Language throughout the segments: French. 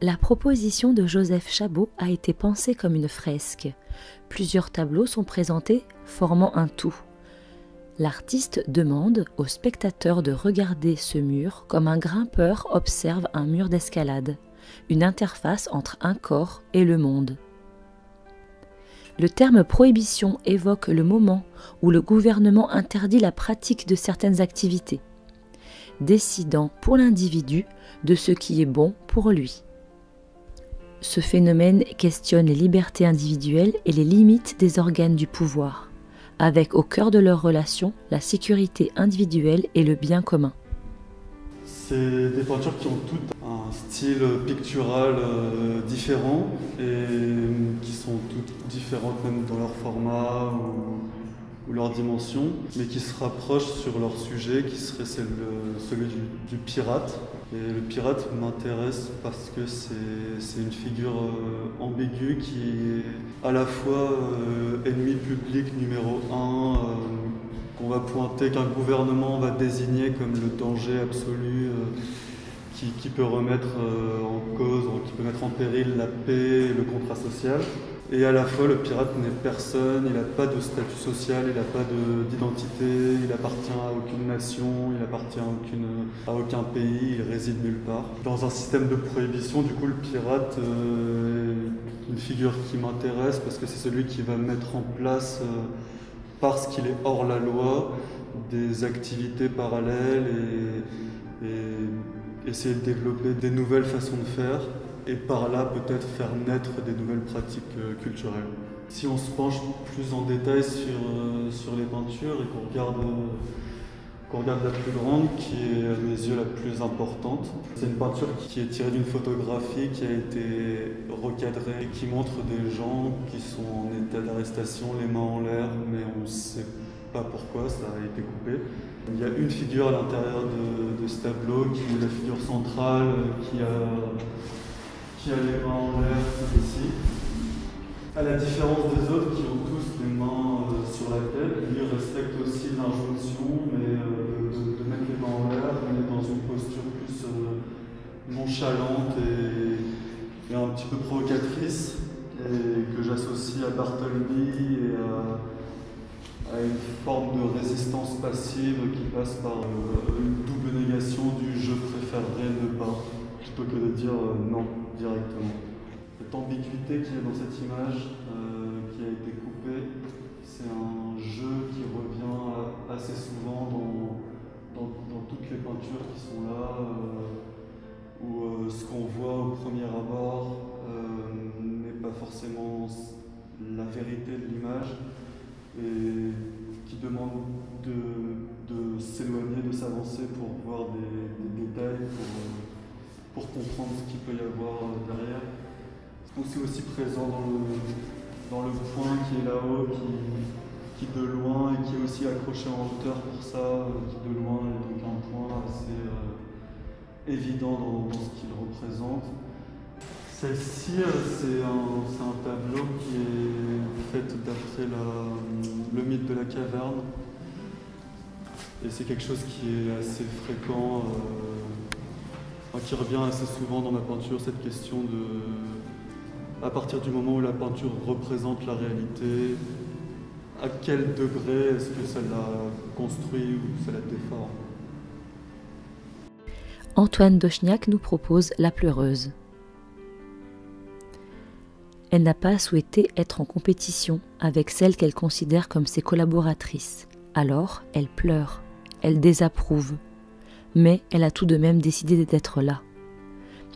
La proposition de Joseph Chabot a été pensée comme une fresque. Plusieurs tableaux sont présentés, formant un tout. L'artiste demande au spectateur de regarder ce mur comme un grimpeur observe un mur d'escalade, une interface entre un corps et le monde. Le terme prohibition évoque le moment où le gouvernement interdit la pratique de certaines activités, décidant pour l'individu de ce qui est bon pour lui. Ce phénomène questionne les libertés individuelles et les limites des organes du pouvoir, avec au cœur de leur relation la sécurité individuelle et le bien commun. C'est des peintures qui ont toutes un style pictural différent et qui sont toutes différentes même dans leur format ou leur dimension, mais qui se rapprochent sur leur sujet qui serait celui du pirate. Et le pirate m'intéresse parce que c'est une figure ambiguë qui est à la fois ennemi public numéro 1, qu'on va pointer, qu'un gouvernement va désigner comme le danger absolu qui peut remettre en cause, qui peut mettre en péril la paix et le contrat social. Et à la fois, le pirate n'est personne, il n'a pas de statut social, il n'a pas d'identité, il appartient à aucune nation, il appartient à aucun pays, il réside nulle part. Dans un système de prohibition, du coup, le pirate est une figure qui m'intéresse parce que c'est celui qui va mettre en place, parce qu'il est hors la loi, des activités parallèles et essayer de développer des nouvelles façons de faire. Et par là peut-être faire naître des nouvelles pratiques culturelles. Si on se penche plus en détail sur les peintures et qu'on regarde la plus grande, qui est à mes yeux la plus importante, c'est une peinture qui est tirée d'une photographie qui a été recadrée et qui montre des gens qui sont en état d'arrestation, les mains en l'air, mais on ne sait pas pourquoi ça a été coupé. Il y a une figure à l'intérieur de ce tableau qui est la figure centrale qui a les mains en l'air ici. À la différence des autres qui ont tous les mains sur la tête, lui respecte aussi l'injonction de mettre les mains en l'air, mais dans une posture plus nonchalante et un petit peu provocatrice, et que j'associe à Bartholdi et à une forme de résistance passive qui passe par une double négation du « je préférerais ne pas », plutôt que de dire non directement. Cette ambiguïté qu'il y a dans cette image qui a été coupée, c'est un jeu qui revient assez souvent dans toutes les peintures qui sont là, où ce qu'on voit au premier abord n'est pas forcément la vérité de l'image et qui demande de s'éloigner, de s'avancer pour voir des détails, pour comprendre ce qu'il peut y avoir derrière. C'est aussi présent dans le point qui est là-haut, qui de loin et qui est aussi accroché en hauteur pour ça, qui de loin est donc un point assez évident dans ce qu'il représente. Celle-ci, c'est un tableau qui est fait d'après le mythe de la caverne. Et c'est quelque chose qui est assez fréquent, qui revient assez souvent dans ma peinture, cette question à partir du moment où la peinture représente la réalité, à quel degré est-ce que ça la construit ou ça la déforme. Antoine Dochniak nous propose La pleureuse. Elle n'a pas souhaité être en compétition avec celles qu'elle considère comme ses collaboratrices. Alors, elle pleure, elle désapprouve. Mais elle a tout de même décidé d'être là.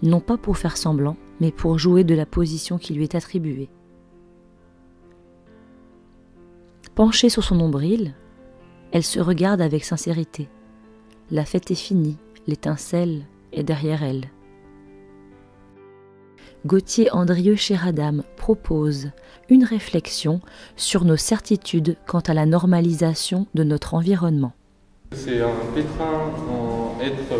Non pas pour faire semblant, mais pour jouer de la position qui lui est attribuée. Penchée sur son nombril, elle se regarde avec sincérité. La fête est finie, l'étincelle est derrière elle. Gauthier Andrieux Chéradame propose une réflexion sur nos certitudes quant à la normalisation de notre environnement. C'est un pétrin en hêtre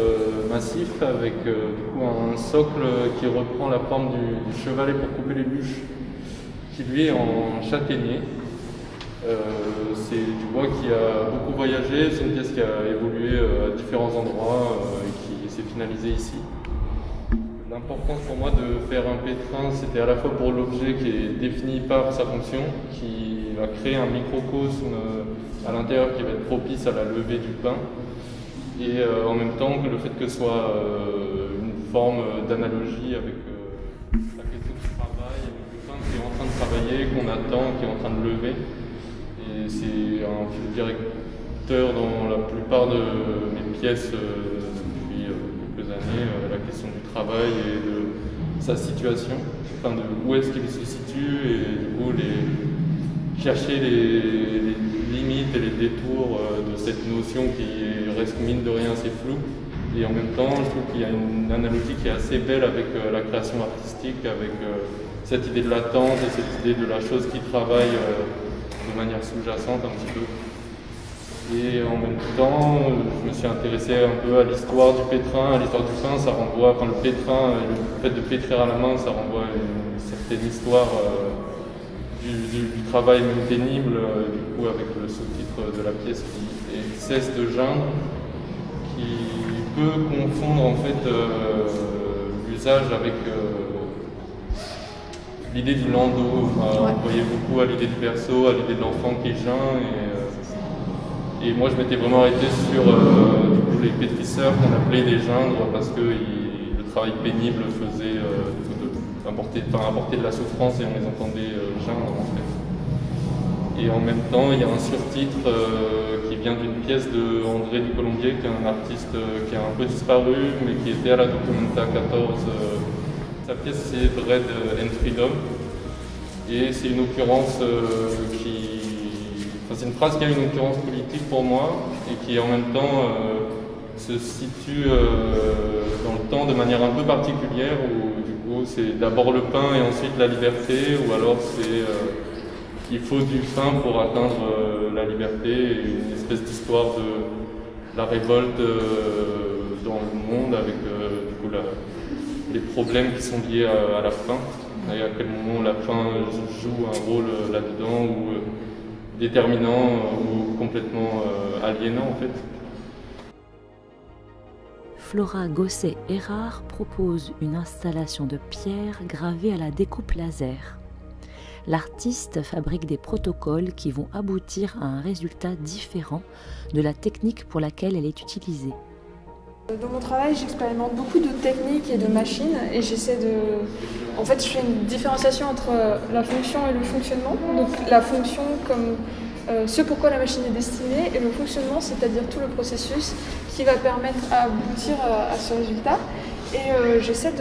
massif avec du coup un socle qui reprend la forme du chevalet pour couper les bûches, qui lui est en châtaignier. C'est du bois qui a beaucoup voyagé, c'est une pièce qui a évolué à différents endroits et qui s'est finalisée ici. L'importance pour moi de faire un pétrin, c'était à la fois pour l'objet qui est défini par sa fonction, qui va créer un microcosme à l'intérieur qui va être propice à la levée du pain, et en même temps que le fait que ce soit une forme d'analogie avec la question du travail, avec le pain qui est en train de travailler, qu'on attend, qui est en train de lever. Et c'est un fil directeur dans la plupart de mes pièces depuis quelques années, la question du travail et de sa situation, enfin de où est-ce qu'il se situe, et du coup chercher les limites et les détours de cette notion qui reste mine de rien assez floue. Et en même temps, je trouve qu'il y a une analogie qui est assez belle avec la création artistique, avec cette idée de l'attente et cette idée de la chose qui travaille de manière sous-jacente un petit peu. Et en même temps, je me suis intéressé un peu à l'histoire du pétrin, à l'histoire du pain. Ça renvoie, enfin le pétrin, le fait de pétrir à la main, ça renvoie à une certaine histoire du travail même pénible, du coup avec le sous-titre de la pièce qui est Cesse de geindre, qui peut confondre en fait l'usage avec l'idée du landau. On voyait beaucoup à l'idée du berceau, à l'idée de l'enfant qui geint. Et moi je m'étais vraiment arrêté sur du coup, les pétrisseurs qu'on appelait des geindres parce que le travail pénible faisait apporter de la souffrance et on les entendait geindre en fait. Et en même temps il y a un surtitre qui vient d'une pièce de André du Colombier, qui est un artiste qui a un peu disparu mais qui était à la Documenta 14. Sa pièce c'est Bread and Freedom et c'est une occurrence c'est une phrase qui a une occurrence politique pour moi et qui en même temps se situe dans le temps de manière un peu particulière où du coup c'est d'abord le pain et ensuite la liberté, ou alors c'est il faut du pain pour atteindre la liberté, et une espèce d'histoire de la révolte dans le monde avec du coup les problèmes qui sont liés à la faim et à quel moment la faim joue un rôle là-dedans ou déterminant ou complètement aliénant en fait. Flora Gosset-Erard propose une installation de pierre gravée à la découpe laser. L'artiste fabrique des protocoles qui vont aboutir à un résultat différent de la technique pour laquelle elle est utilisée. Dans mon travail, j'expérimente beaucoup de techniques et de machines et j'essaie de... En fait, je fais une différenciation entre la fonction et le fonctionnement. Donc la fonction comme ce pourquoi la machine est destinée, et le fonctionnement, c'est-à-dire tout le processus qui va permettre d'aboutir à ce résultat. Et j'essaie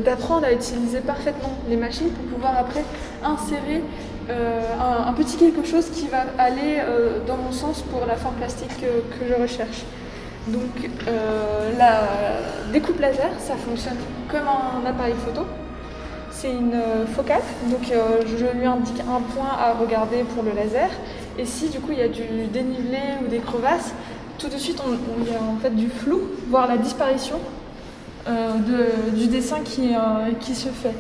d'apprendre à utiliser parfaitement les machines pour pouvoir après insérer un petit quelque chose qui va aller dans mon sens pour la forme plastique que je recherche. Donc la découpe laser, ça fonctionne comme un appareil photo. C'est une focale, donc je lui indique un point à regarder pour le laser. Et si du coup il y a du dénivelé ou des crevasses, tout de suite il y a en fait du flou, voire la disparition du dessin qui se fait.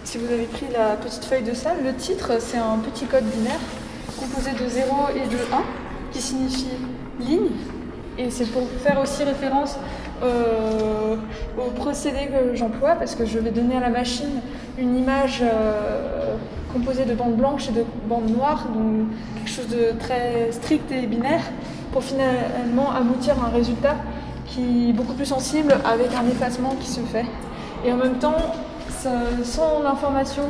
Si vous avez pris la petite feuille de salle, le titre c'est un petit code binaire composé de 0 et de 1 qui signifie ligne. Et c'est pour faire aussi référence au procédé que j'emploie, parce que je vais donner à la machine une image composée de bandes blanches et de bandes noires, donc quelque chose de très strict et binaire, pour finalement aboutir à un résultat qui est beaucoup plus sensible avec un effacement qui se fait. Et en même temps, sans l'information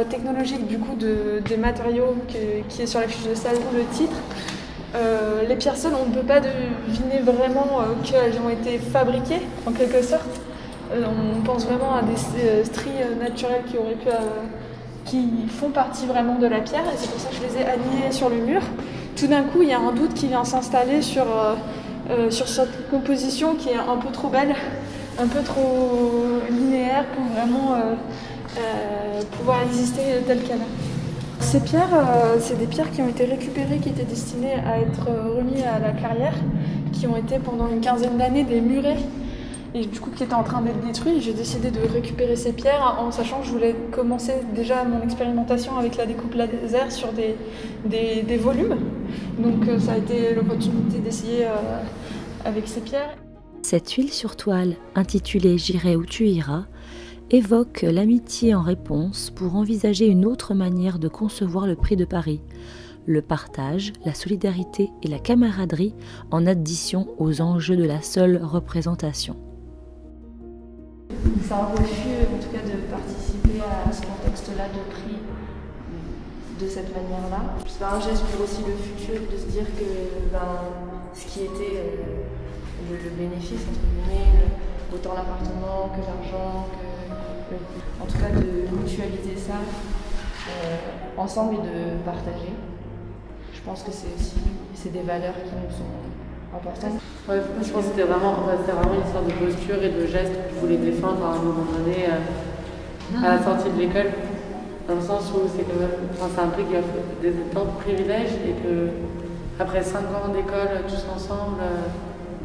technologique du coup des matériaux qui est sur la fiche de salle ou le titre, les pierres seules, on ne peut pas deviner vraiment qu'elles ont été fabriquées, en quelque sorte. On pense vraiment à des stries naturelles qui font partie vraiment de la pierre, et c'est pour ça que je les ai alignées sur le mur. Tout d'un coup, il y a un doute qui vient s'installer sur cette composition qui est un peu trop belle, un peu trop linéaire pour vraiment pouvoir exister telle qu'elle est. Ces pierres, c'est des pierres qui ont été récupérées, qui étaient destinées à être remises à la carrière, qui ont été pendant une quinzaine d'années des murets, et du coup qui étaient en train d'être détruits. J'ai décidé de récupérer ces pierres en sachant que je voulais commencer déjà mon expérimentation avec la découpe laser sur des volumes. Donc ça a été l'opportunité d'essayer avec ces pierres. Cette huile sur toile, intitulée « J'irai où tu iras », évoque l'amitié en réponse pour envisager une autre manière de concevoir le prix de Paris, le partage, la solidarité et la camaraderie en addition aux enjeux de la seule représentation. C'est un refus en tout cas de participer à ce contexte-là de prix de cette manière-là. C'est un geste pour aussi le futur, de se dire que ce qui était le bénéfice, entre guillemets, autant l'appartement que l'argent, en tout cas de mutualiser ça ensemble et de partager. Je pense que c'est des valeurs qui nous sont importantes. Ouais, je pense que c'était vraiment une sorte de posture et de geste que je voulais défendre à un moment donné à la sortie de l'école, dans le sens où c'est quand même, ça implique des temps de privilèges et que après 5 ans d'école tous ensemble,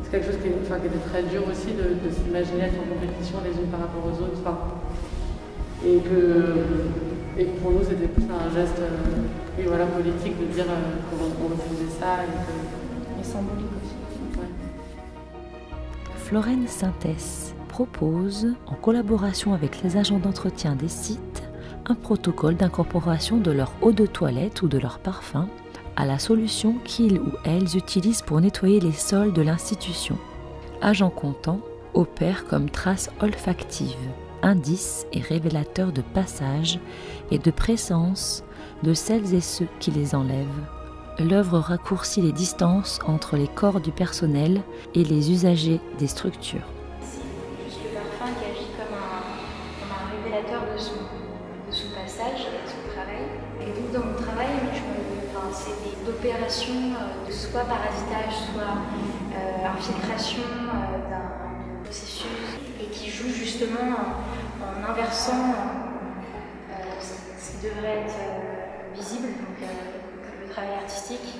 c'est quelque chose qui était très dur aussi de s'imaginer être en compétition les unes par rapport aux autres. Et que pour nous c'était plus un geste politique de dire qu'on refusait ça et symbolique aussi. Ouais. Florène Sintès propose, en collaboration avec les agents d'entretien des sites, un protocole d'incorporation de leur eau de toilette ou de leur parfum à la solution qu'ils ou elles utilisent pour nettoyer les sols de l'institution. Agent comptant opère comme trace olfactive, indice et révélateur de passage et de présence de celles et ceux qui les enlèvent. L'œuvre raccourcit les distances entre les corps du personnel et les usagers des structures. C'est juste le parfum qui agit comme un révélateur de son passage et de son travail. Et donc dans mon travail, c'est des opérations de soit parasitage, soit infiltration d'un processus et qui jouent justement en inversant ce qui devrait être visible, donc le travail artistique,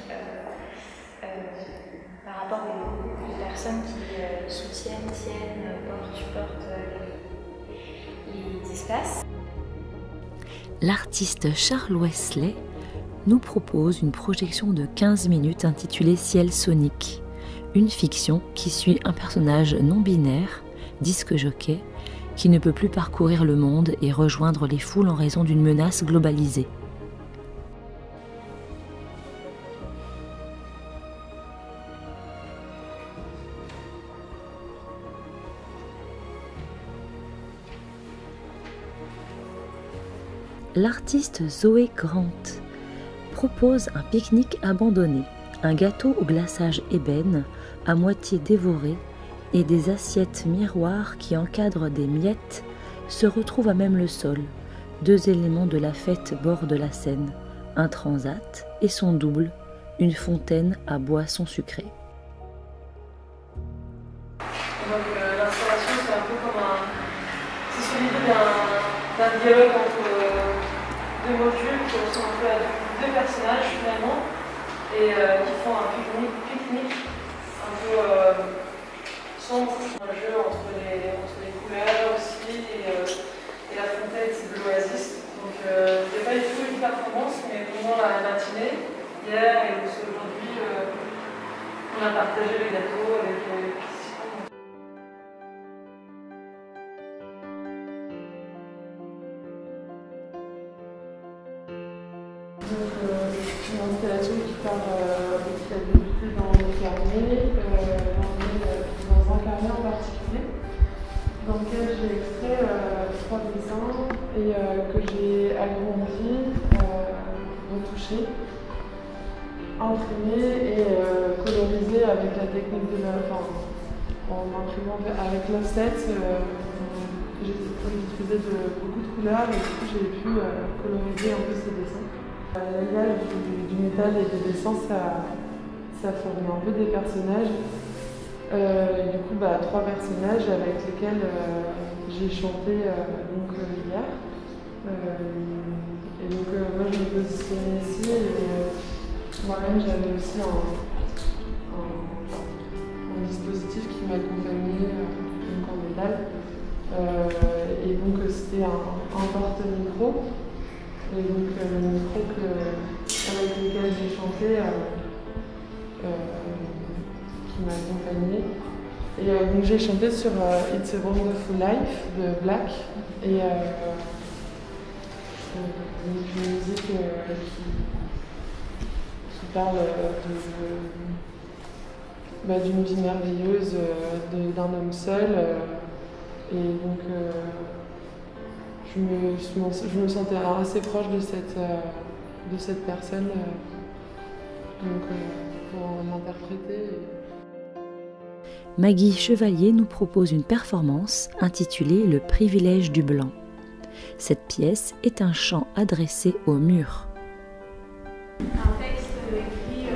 par rapport aux personnes qui soutiennent, tiennent, supportent les espaces. L'artiste Charles Wesley nous propose une projection de 15 minutes intitulée Ciel sonique, une fiction qui suit un personnage non binaire, disque jockey, qui ne peut plus parcourir le monde et rejoindre les foules en raison d'une menace globalisée. L'artiste Zoé Grant propose un pique-nique abandonné, un gâteau au glaçage ébène à moitié dévoré et des assiettes miroirs qui encadrent des miettes se retrouvent à même le sol. Deux éléments de la fête bordent la scène, un transat et son double, une fontaine à boissons sucrées. Donc l'installation c'est un peu comme c'est celui d'un dialogue entre deux modules qui ressemblent un peu à deux personnages finalement et qui font un pique-nique un peu sombre, un jeu entre les couleurs aussi et la fontaine c'est de l'oasis. Donc il n'y a pas du tout une performance mais pendant la matinée, hier et aussi aujourd'hui on a partagé les gâteaux avec les participants. Donc, une installation qui a débuté dans le carnet, dans un carnet en particulier, dans lequel j'ai extrait 3 dessins et que j'ai agrandi, retouché, imprimé et colorisé avec la technique de en imprimant avec l'offset. J'ai utilisé beaucoup de couleurs et du coup j'ai pu coloriser un peu ces dessins. L'alliage du métal et des dessins, ça forme un peu des personnages. Du coup, 3 personnages avec lesquels j'ai chanté hier. Et donc, moi, je me positionnais ici et moi-même, j'avais aussi un dispositif qui m'accompagnait, donc en métal. Et donc, c'était un porte-micro. Et donc le micro avec lequel j'ai chanté qui m'a accompagnée. Et donc j'ai chanté sur It's a Wonderful Life de Black. Et donc une musique qui parle d'une vie merveilleuse, d'un homme seul. Et donc je me sentais assez proche de cette personne pour l'interpréter. Maggie Chevalier nous propose une performance intitulée Le privilège du blanc. Cette pièce est un chant adressé au mur. Un texte écrit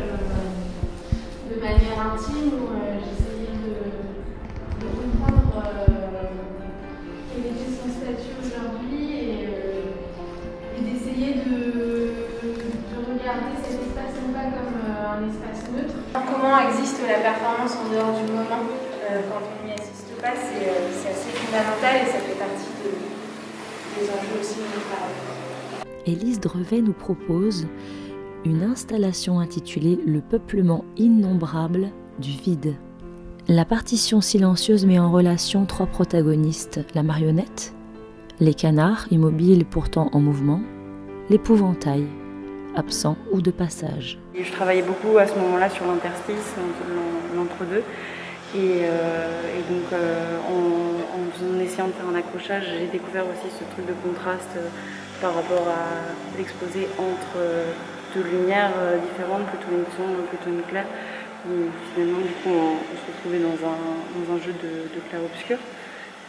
de manière intime où j'essayais de comprendre quel était son statut aujourd'hui et d'essayer de regarder cet espace non pas comme un espace neutre. Comment existe la performance en dehors du moment quand on n'y assiste pas, c'est assez fondamental et ça fait partie des enjeux aussi de mon travail. Élise Drevet nous propose une installation intitulée Le peuplement innombrable du vide. La partition silencieuse met en relation 3 protagonistes, la marionnette, les canards immobiles pourtant en mouvement, l'épouvantail, absent ou de passage. Et je travaillais beaucoup à ce moment-là sur l'interstice, l'entre-deux. Et donc en essayant de faire un accrochage, j'ai découvert aussi ce truc de contraste par rapport à l'exposé entre deux lumières différentes, plutôt une sombre, plutôt une claire. Et finalement, du coup, on se retrouvait dans un jeu de clair-obscur.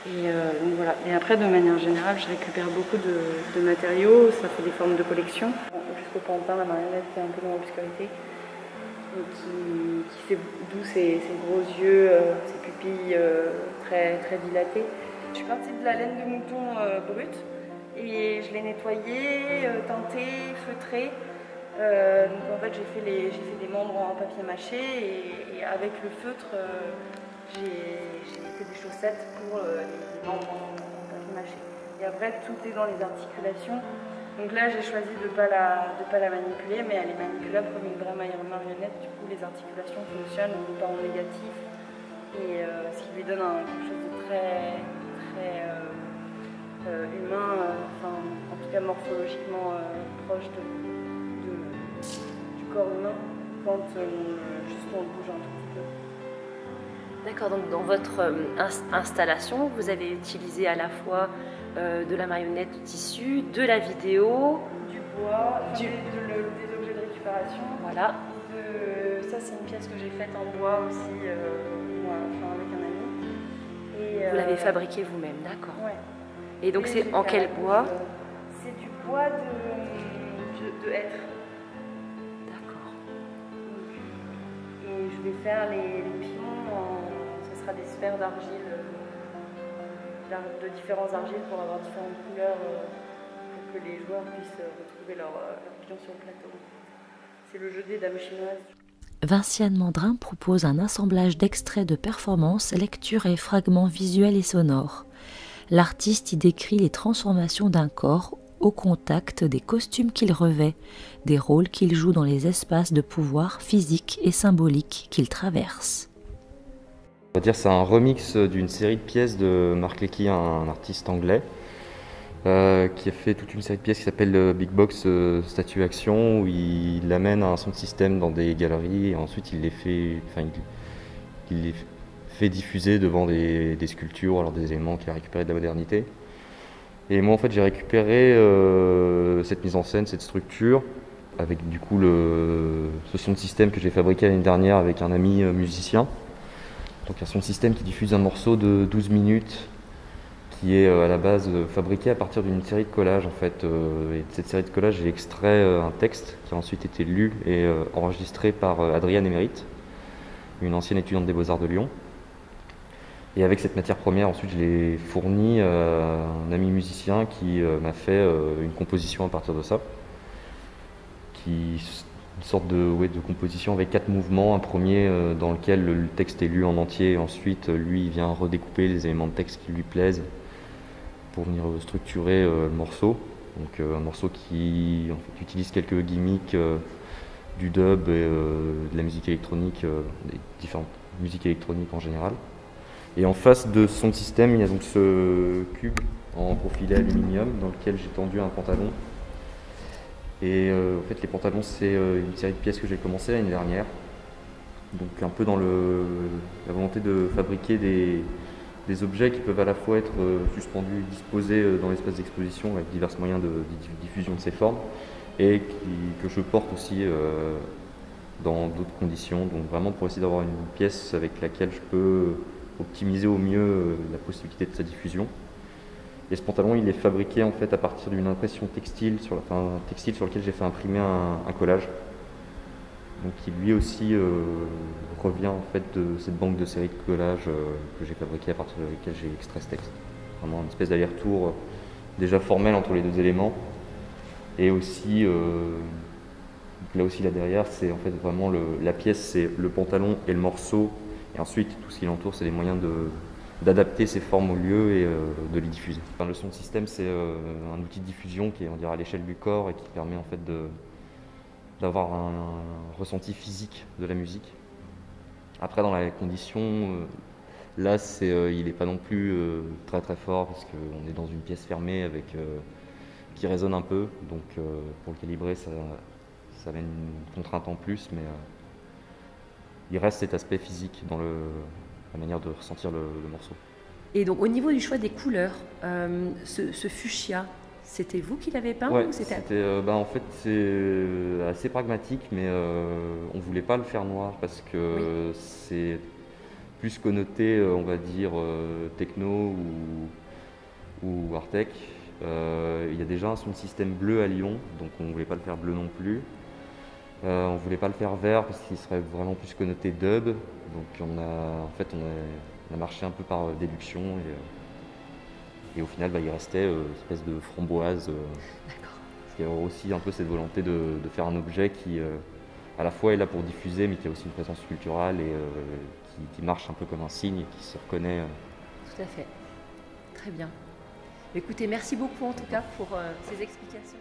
Et donc voilà. Et après, de manière générale, je récupère beaucoup de matériaux, ça fait des formes de collection. Jusqu'au pantin, la marionnette qui est un peu dans l'obscurité, qui fait d'où ses gros yeux, ses pupilles très, très dilatées. Je suis partie de la laine de mouton brute et je l'ai nettoyée, teintée, feutrée. Donc en fait, j'ai fait des membres en papier mâché et avec le feutre, j'ai fait des chaussettes pour les membres en papier mâché. Et après, tout est dans les articulations. Donc là, j'ai choisi de ne pas la manipuler, mais elle est manipulable comme une vraie marionnette. Du coup, les articulations fonctionnent, on n'est pas en négatif. Et ce qui lui donne quelque chose de très, très humain, en tout cas morphologiquement proche du corps humain, quand juste on le bouge un tout petit peu. D'accord, donc dans votre installation, vous avez utilisé à la fois de la marionnette de tissu, de la vidéo, du bois, des objets de récupération. Voilà. Ça, c'est une pièce que j'ai faite en bois aussi, avec un ami. Et, vous l'avez fabriquée vous-même, d'accord. Ouais. Et donc c'est en quel bois? C'est du bois de hêtre. D'accord. Et je vais faire les pions, ce sera des sphères d'argile. De différents argiles pour avoir différentes couleurs pour que les joueurs puissent retrouver leur pion sur le plateau. C'est le jeu des dames chinoises. Vinciane Mandrin propose un assemblage d'extraits de performances, lectures et fragments visuels et sonores. L'artiste y décrit les transformations d'un corps au contact des costumes qu'il revêt, des rôles qu'il joue dans les espaces de pouvoir physique et symbolique qu'il traverse. On va dire c'est un remix d'une série de pièces de Mark Leakey, un artiste anglais, qui a fait toute une série de pièces qui s'appelle Big Box Statue Action, où il amène un son de système dans des galeries et ensuite il les fait diffuser devant des sculptures, alors des éléments qu'il a récupérés de la modernité. Et moi en fait j'ai récupéré cette mise en scène, cette structure, avec du coup ce son de système que j'ai fabriqué l'année dernière avec un ami musicien. Donc un son de système qui diffuse un morceau de 12 minutes qui est à la base fabriqué à partir d'une série de collages en fait. Et de cette série de collages, j'ai extrait un texte qui a ensuite été lu et enregistré par Adrienne Émérite, une ancienne étudiante des Beaux-Arts de Lyon. Et avec cette matière première, ensuite je l'ai fournie à un ami musicien qui m'a fait une composition à partir de ça. Une sorte de composition avec 4 mouvements, un premier dans lequel le texte est lu en entier, ensuite lui il vient redécouper les éléments de texte qui lui plaisent pour venir structurer le morceau. Donc un morceau qui en fait, utilise quelques gimmicks du dub et de la musique électronique, des différentes musiques électroniques en général. Et en face de son système, il y a donc ce cube en profilé aluminium dans lequel j'ai tendu un pantalon. Et en fait, les pantalons, c'est une série de pièces que j'ai commencé l'année dernière. Donc un peu dans la volonté de fabriquer des objets qui peuvent à la fois être suspendus, disposés dans l'espace d'exposition avec divers moyens de diffusion de ces formes, et que je porte aussi dans d'autres conditions. Donc vraiment pour essayer d'avoir une pièce avec laquelle je peux optimiser au mieux la possibilité de sa diffusion. Et ce pantalon, il est fabriqué en fait à partir d'une impression textile sur lequel j'ai fait imprimer un collage. Donc qui lui aussi revient en fait de cette banque de séries de collages que j'ai fabriqué à partir de laquelle j'ai extrait ce texte. Vraiment une espèce d'aller-retour déjà formel entre les deux éléments. Et aussi, là aussi là derrière, c'est en fait vraiment la pièce, c'est le pantalon et le morceau. Et ensuite, tout ce qui l'entoure, c'est les moyens d'adapter ces formes au lieu et de les diffuser. Enfin, le son système, c'est un outil de diffusion qui est, on dirait, à l'échelle du corps et qui permet en fait d'avoir un ressenti physique de la musique. Après, dans la condition, là, il n'est pas non plus très très fort parce qu'on est dans une pièce fermée qui résonne un peu. Donc, pour le calibrer, ça met une contrainte en plus, mais il reste cet aspect physique dans la manière de ressentir le morceau. Et donc, au niveau du choix des couleurs, ce fuchsia, c'était vous qui l'avez peint ouais, ou c'était en fait, c'est assez pragmatique, mais on ne voulait pas le faire noir parce que c'est plus connoté, on va dire, techno ou art-tech. Il y a déjà un son de système bleu à Lyon, donc on ne voulait pas le faire bleu non plus. On ne voulait pas le faire vert parce qu'il serait vraiment plus connoté dub. Donc on a marché un peu par déduction et au final il restait une espèce de framboise. Il y a aussi un peu cette volonté de faire un objet qui à la fois est là pour diffuser mais qui a aussi une présence culturelle et qui marche un peu comme un signe et qui se reconnaît. Tout à fait. Très bien. Écoutez, merci beaucoup en tout cas pour ces explications.